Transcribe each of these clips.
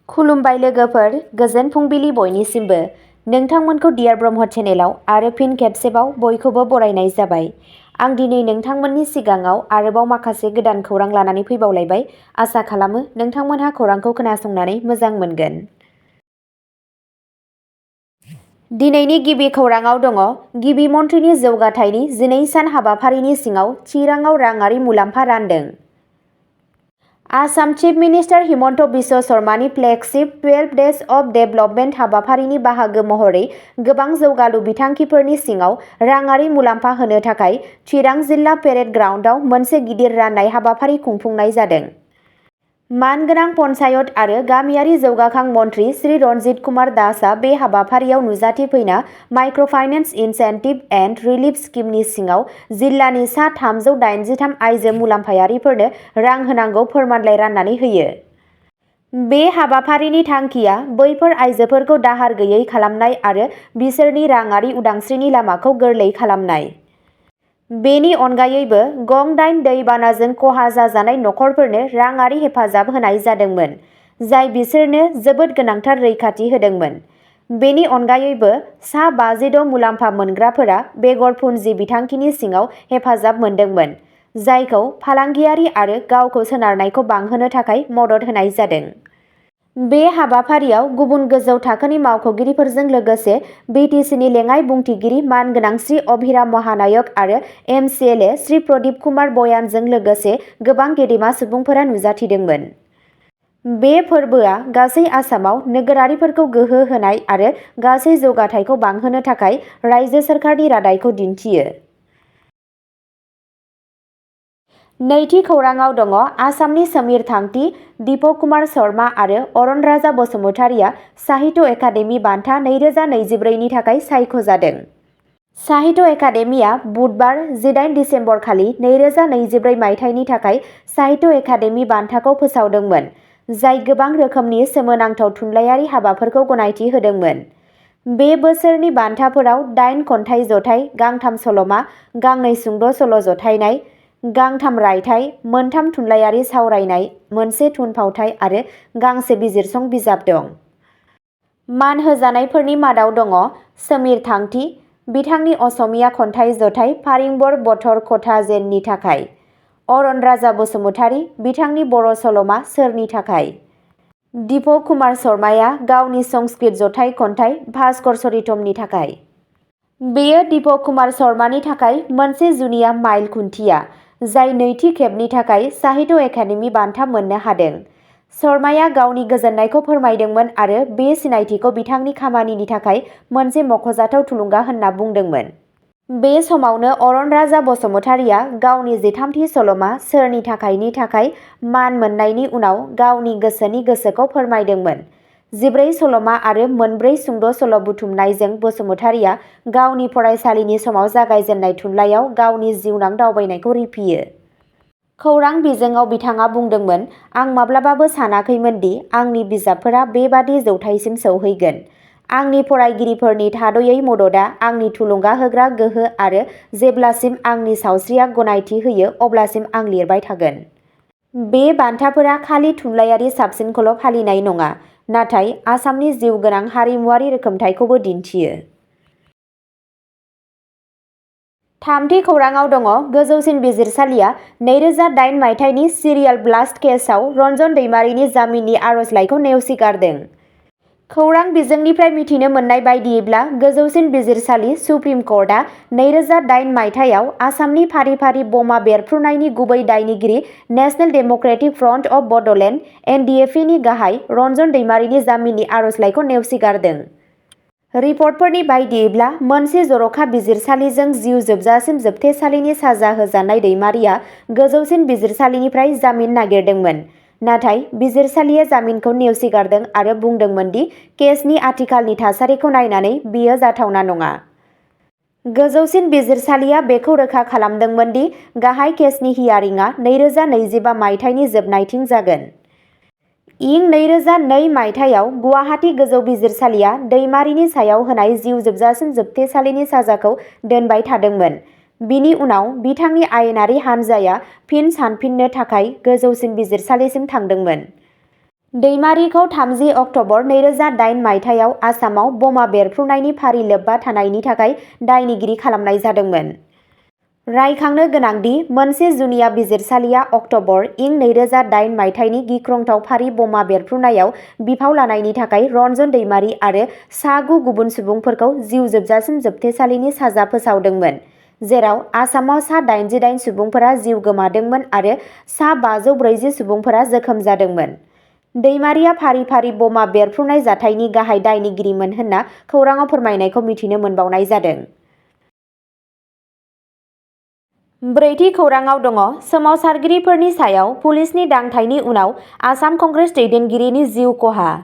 खुलुमबाय लोगोफोर, गोजोन फुंबिलि बयनिसिमबो। नोंथांमोनखौ डियार ब्रह्म चेनेलाव आरो फिन खेबसेबाव बयखौबो बरायनाय जाबाय। आं दिनै नोंथांमोननि सिगाङाव आरोबाव माखासे गोदान खौरां लानानै फैबावलायबाय। आसा खालामो नोंथांमोनहा खौरांखौ खोनासंनानै मोजां मोनगोन। दिनैनि गिबि खौराङाव दङ गिबि मन्थ्रिनि जौगाथायनि 12 सान हाबाफारिनि सिङाव चिराङाव राङारि मुलाम्फा रानदों। आसाम चिफ मिनिस्टार हिमन्त बिश्व शर्मानि फ्लेगशिप 12 डेज अफ डेभेलपमेन्ट हाबाफारिनि बाहागो महरै गोबां जौगालु बिथांखिफोरनि सिङाव राङारि मुलाम्फा होनो थाखाय चिरां जिल्ला पेरेड ग्राउन्डआव मोनसे गिदिर राननाय हाबाफारि खुंफुंनाय जादों। मानगोनां पन्चायत आरो गामियारि जौगाखां मन्थ्रि श्री रन्जित कुमार दासआ बे हाबाफारियाव नुजाथिफैना माइक्र'फाइनेन्स इनसेन्टिभ एन्ड रिलिफ स्किमनि सिङाव जिल्लानि सा 383 आइजो मुलाम्फायारिफोरनो रां होनांगौ फोरमानलाइ राननानै होयो। बे हाबाफारिनि थांखिया बैफोर आइजोफोरखौ दाहार गैयै खालामनाय आरो बिसोरनि राङारि उदांस्रिनि लामाखौ गोरलै खालामनाय। बेनि अनगायैबो गं 8 दैबानाजों खहा जाजानाय नखरफोरनो राङारि हेफाजाब होनाय जादोंमोन, जाय बिसोरनो जोबोद गोनांथार रैखाथि होदोंमोन। बेनि अनगायैबो सा 56 मुलाम्फा मोनग्राफोरा बेगर पुन्जि बिथांखिनि सिङाव हेफाजाब मोनदोंमोन, जायखौ फालांगियारि आरो गावखौ सोनारनायखौ बांहोनो थाखाय मदद होनाय जादों। बे हाबाफारियाव गुबुन गोजौ थाखोनि मावख'गिरिफोरजों लोगोसे BTCनि लेङाइ बुंथिगिरि मानगोनां श्री अभिराम महानायक आरो MCLA श्री प्रदीप कुमार बयानजों लोगोसे गोबां गेदेमा सुबुंफोरा नुजाथिदोंमोन। बे फोरबोआ गासै आसामाव नोगोरारिफोरखौ गोहो होनाय आरो गासै जौगाथायखौ बांहोनो थाखाय रायजो सोरखारनि रादायखौ दिन्थियो। नैथि खौराङाव दङ आसामनि समीर थांती, दीपक कुमार शर्मा आरो अरन राजा बसुमतारिया साहित्य एकाडेमि बान्था 2024 नि थाखाय सायख'जादों। साहित्य एकाडेमिया बुधबार 18 दिसेम्बर खालि 2024 मायथाइनि थाखाय साहित्य एकाडेमि बान्थाखौ फोसावदोंमोन, जाय गोबां रोखोमनि सोमोनांथाव थुनलाइयारि हाबाफोरखौ गनायथि होदोंमोन। बे बोसोरनि बान्थाफोराव 8 खन्थाइ जथाइ, गांथाम सल'मा, गांनै सुंद' सल' जथाइनाय, गांथाम रायथाइ, मोनथाम थुनलाइयारि सावरायनाय, मोनसे थुनफावथाइ आरो गांसे बिजिरसं बिजाब दं। मान होजानायफोरनि मादाव दङ समीर थांती, बिथांनि असमिया खन्थाइ जथाइ फारिंबर बथर कथा जेननि थाखाय, अरन राजा बसुमतारी, बिथांनि बर' सल'मा सोरनि थाखाय, दीपक कुमार शर्माया गावनि संस्कृत जथाइ खन्थाइ भास्कर चरितमनि थाखाय। बेयो दीपक कुमार शर्मानि थाखाय मोनसे जुनिया माइल खुन्थिया, जाय नैथि खेबनि थाखाय साहित्य एकाडेमि बान्था मोननो हादों। शर्माया गावनि गोजोननायखौ फोरमायदोंमोन आरो बे सिनायथिखौ बिथांनि खामानिनि थाखाय मोनसे मख'जाथाव थुलुंगा होनना बुंदोंमोन। बे समावनो अरन राजा बसुमतारिया गावनि 13थि सल'मा सोरनि थाखायनि थाखाय मान मोननायनि उनाव गावनि गोसोनि गोसोखौ फोरमायदोंमोन। 14 सल'मा आरो 4 सुंद' सल' बुथुमनायजों बसुमतारिया गावनि फरायसालिनि समाव जागायजेननाय थुनलाइयाव गावनि जिउनां दावबायनायखौ रिफियो। खौरां बिजोङाव बिथाङा बुंदोंमोन, आं माब्लाबाबो सानाखैमोन दि आंनि बिजाबफोरा बेबादि जौथायसिम सौहैगोन। आंनि फरायगिरिफोरनि थाद'यै मददआ आंनि थुलुंगा होग्रा गोहो आरो जेब्लासिम आंनि सावस्रिया गनायथि होयो अब्लासिम आं लिरबाय थागोन। बे बान्थाफोरा खालि थुनलाइयारि साबसिनखौल' फालिनाय नङा, नाथाय आसामनि जिउगोनां हारिमुआरि रोखोमथायखौबो दिन्थियो। थामथि खौराङाव दङ गोजौसिन बिजिरसालिया 2008 मायथाइनि सिरियाल ब्लास्ट केसआव रन्जन दैमारिनि जामिननि आर'जलाइखौ नेवसिगारदों। खौरां बिजोंनिफ्राय मिथिनो मोननाय बायदियैब्ला गोजौसिन बिजिरसालि सुप्रिम कर्टआ 2008 मायथाइयाव आसामनि फारि फारि बमा बेरफ्रुनायनि गुबै दायनिगिरि national Democratic front of Bodoland (NDF) नि गाहाय रन्जन दैमारिनि जामिननि आर'जलाइखौ नेवसिगारदों। रिपर्टफोरनि बायदियैब्ला मोनसे जर'खा बिजिरसालिजों जिउ जोबजासिम जोबथेसालिनि साजा होजानाय दैमारिया गोजौसिन बिजिरसालिनिफ्राय जामिन नागिरदोंमोन, नाथाय बिजिरसालिया जामिनखौ नेवसिगारदों आरो बुंदोंमोन दि केसनि आथिखालनि थासारिखौ नायनानै बेयो जाथावना नङा। गोजौसिन बिजिरसालिया बेखौ रोखा खालामदोंमोन दि गाहाय केसनि हियारिंआ 2025 मायथाइनि जोबनायथिं जागोन। इं 2002 मायथाइयाव गुवाहाटी गोजौ बिजिरसालिया दैमारिनि सायाव होनाय जिउ जोबजासिम जोबथेसालिनि साजाखौ दोनबाय थादोंमोन। बिनि उनाव बिथांनि आयेनारि हानजाया फिन सानफिननो थाखाय गोजौसिन बिजिरसालिसिम थांदोंमोन। दैमारिखौ 30 अक्ट'बर 2008 मायथाइयाव आसामाव बमा बेरफ्रुनायनि फारि लोब्बा थानायनि थाखाय दायनिगिरि खालामनाय जादोंमोन। रायखांनो गोनांदि मोनसे जुनिया बिजिरसालिया अक्ट'बर इं 2008 मायथाइनि गिख्रंथाव फारि बमा बेरफ्रुनायाव बिफाव लानायनि थाखाय रन्जन दैमारि आरो सा 9 गुबुन सुबुंफोरखौ जिउ जोबजासिम जोबथेसालिनि साजा फोसावदोंमोन, जेराव आसामाव सा 88 सुबुंफोरा जिउ गोमादोंमोन आरो सा 540 सुबुंफोरा जोखोम जादोंमोन। दैमारिया फारि फारि बमा बेरफ्रुनाय जाथायनि गाहाय दायनिगिरिमोन होनना खौराङाव फोरमायनायखौ मिथिनो मोनबावनाय जादों। ब्रैथि खौराङाव दङ सोमावसारगिरिफोरनि सायाव पुलिसनि दांथायनि उनाव आसाम कंग्रेस दैदेनगिरिनि जिउ खहा।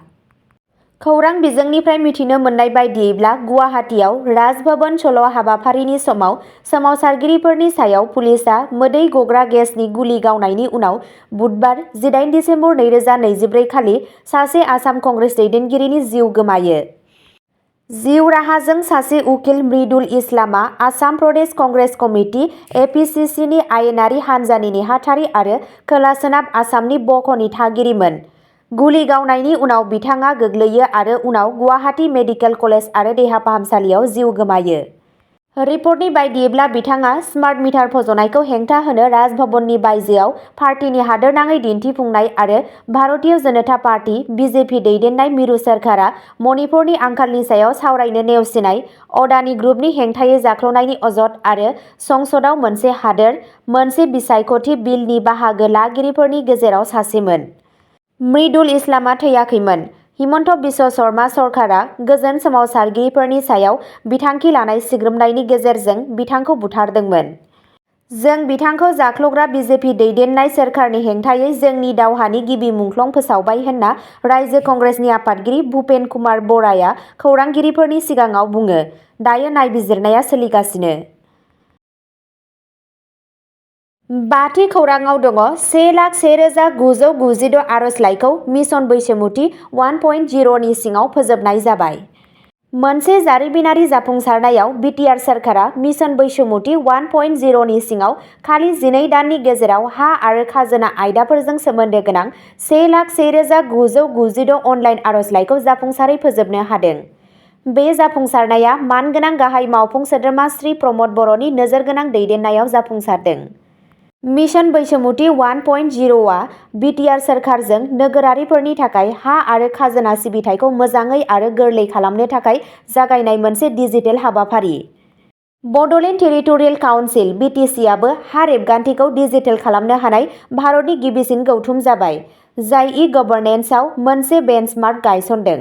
खौरां बिजोंनिफ्राय मिथिनो मोननाय बायदियैब्ला गुवाहाटीआव राजभवन सल' हाबाफारिनि समाव सोमावसारगिरिफोरनि सायाव पुलिसआ मोदै गग्रा गेसनि गुलि गावनायनि उनाव बुधबार 18 दिसेम्बर 2024 खालि सासे आसाम कंग्रेस दैदेनगिरिनि जिउ गोमायो। जिउ राहाजों सासे उकिल मृदुल इस्लामआ आसाम प्रदेश कंग्रेस कमिटि (एपिसिसि)नि आयेनारि हान्जानि नेहाथारि आरो खोला-सोनाब आसामनि बक'नि थागिरिमोन। गुलि गावनायनि उनाव बिथाङा गोग्लैयो आरो उनाव गुवाहाटी मेडिकेल कलेज आरो देहा फाहामसालियाव जिउ गोमायो। रिपर्टनि बायदियैब्ला बिथाङा स्मार्ट मिटार फज'नायखौ हेंथा होनो राजभवननि बायजोआव पार्टीनि हादोरनाङै दिन्थिफुंनाय आरो भारतीय जनता पार्टी (बिजेपि) दैदेननाय मिरु सोरखारा मणिपुरनि आंखालनि सायाव सावरायनो नेवसिनाय, अदानि ग्रुपनि हेंथायै जाख्ल'नायनि अजद आरो संसदआव मोनसे हादोर, मोनसे बिसायख'थि बिलनि बाहागो लागिरिफोरनि गेजेराव सासेमोन। मृदुल इस्लामआ थैयाखैमोन। हिमन्त बिश्व शर्मा सरकारा गोजोन सोमावसारगिरिफोरनि सायाव बिथांखि लानाय सिग्रोमनायनि गेजेरजों बिथांखौ बुथारदोंमोन। जों बिथांखौ जाख्ल'ग्रा बिजेपि दैदेननाय सोरखारनि हेंथायै जोंनि दावहानि गिबि मुंख्लं फोसावबाय होनना रायजो कंग्रेसनि आफादगिरि भुपेन कुमार बराया खौरांगिरिफोरनि सिगाङाव बुङो। दायो नायबिजिरनाया सोलिगासिनो। बाथि खौराङाव दङ 1,01,996 आर'जलाइखौ मिशन बैसोमुथि 1.0 नि सिङाव फोजोबनाय जाबाय। मोनसे जारिमिनारि जाफुंसारनायाव बिटिआर सोरखारा मिशन बैसोमुथि 1.0 नि सिङाव खालि 12 दाननि गेजेराव हा आरो खाजोना आयदाफोरजों सोमोन्दो गोनां 1,01,996 अनलाइन आर'जलाइखौ जाफुंसारै फोजोबनो हादों। बे जाफुंसारनाया मानगोनां गाहाय मावफुं सोद्रोमा श्री प्रमद बर'नि नोजोरगोनां दैदेननायाव जाफुंसारदों। मिशन बैसोमुथि 1.0 आ बिटिआर सोरखारजों नोगोरारिफोरनि थाखाय हा आरो खाजोना सिबिथायखौ मोजाङै आरो गोरलै खालामनो थाखाय जागायनाय मोनसे डिजिटेल हाबाफारि। बड'लेण्ड टेरिटरियेल काउन्सिल (बिटिसि) आबो हा रेबगान्थिखौ डिजिटेल खालामनो हानाय भारतनि गिबिसिन गौथुम जाबाय, जाय ई-गभर्नेन्सआव मोनसे बेन्चमार्क गायसनदों।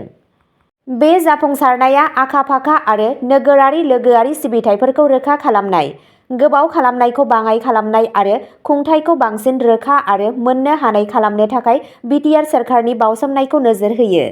बे जाफुंसारनाया आखा-फाखा आरो नोगोरारि लोगोआरि सिबिथाइफोरखौ रोखा खालामनाय, गोबाव खालामनायखौ बाङाइ खालामनाय आरो खुंथायखौ बांसिन रोखा आरो मोननो हानाय खालामनो थाखाय बिटिआर सोरखारनि बाउसोमनायखौ नोजोर होयो।